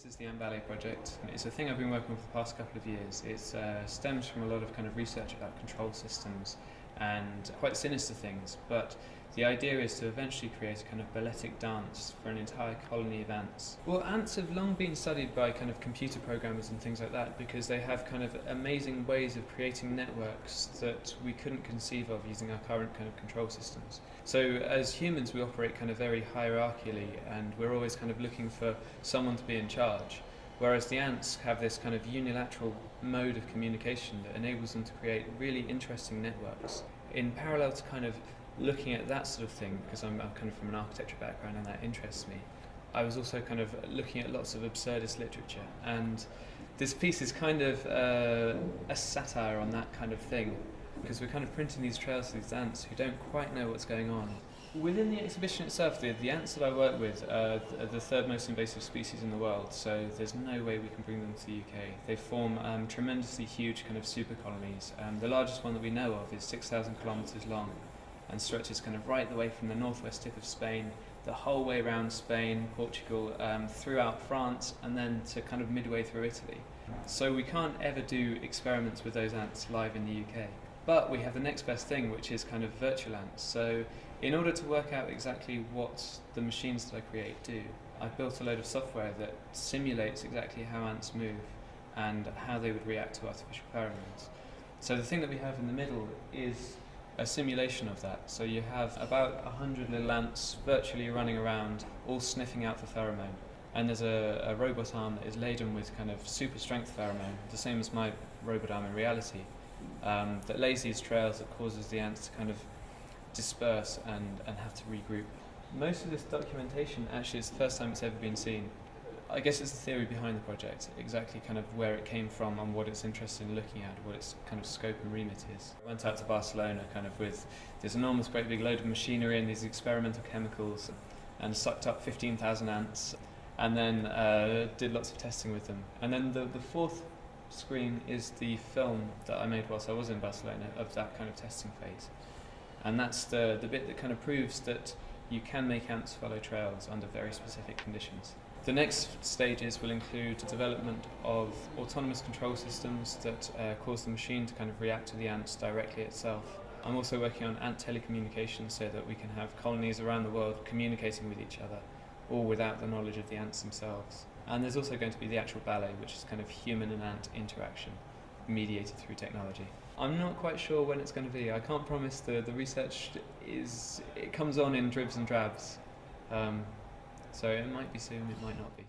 This is the Ballet project. It's a thing I've been working on for the past couple of years. It stems from a lot of kind of research about control systems and quite sinister things, but the idea is to eventually create a kind of balletic dance for an entire colony of ants. Well, ants have long been studied by kind of computer programmers and things like that because they have kind of amazing ways of creating networks that we couldn't conceive of using our current kind of control systems. So as humans we operate kind of very hierarchically and we're always kind of looking for someone to be in charge, whereas the ants have this kind of unilateral mode of communication that enables them to create really interesting networks. In parallel to kind of looking at that sort of thing, because I'm kind of from an architecture background and that interests me, I was also kind of looking at lots of absurdist literature, and this piece is kind of a satire on that kind of thing, because we're kind of printing these trails to these ants who don't quite know what's going on. Within the exhibition itself, the ants that I work with are the third most invasive species in the world, so there's no way we can bring them to the UK. They form tremendously huge kind of super colonies. The largest one that we know of is 6,000 kilometres long and stretches kind of right the way from the northwest tip of Spain, the whole way around Spain, Portugal, throughout France, and then to kind of midway through Italy. So we can't ever do experiments with those ants live in the UK. But we have the next best thing, which is kind of virtual ants. So in order to work out exactly what the machines that I create do, I've built a load of software that simulates exactly how ants move and how they would react to artificial pheromones. So the thing that we have in the middle is a simulation of that. So you have about 100 little ants virtually running around, all sniffing out for pheromone. And there's a robot arm that is laden with kind of super strength pheromone, the same as my robot arm in reality, that lays these trails that causes the ants to kind of disperse and have to regroup. Most of this documentation actually is the first time it's ever been seen. I guess it's the theory behind the project, exactly kind of where it came from and what it's interested in looking at, what its kind of scope and remit is. I went out to Barcelona kind of with this enormous great big load of machinery and these experimental chemicals and sucked up 15,000 ants and then did lots of testing with them. And then the fourth screen is the film that I made whilst I was in Barcelona of that kind of testing phase. And that's the bit that kind of proves that you can make ants follow trails under very specific conditions. The next stages will include the development of autonomous control systems that cause the machine to kind of react to the ants directly itself. I'm also working on ant telecommunications so that we can have colonies around the world communicating with each other, all without the knowledge of the ants themselves. And there's also going to be the actual ballet, which is kind of human and ant interaction, mediated through technology. I'm not quite sure when it's going to be. I can't promise. The research it comes on in dribs and drabs. So it might be soon, it might not be.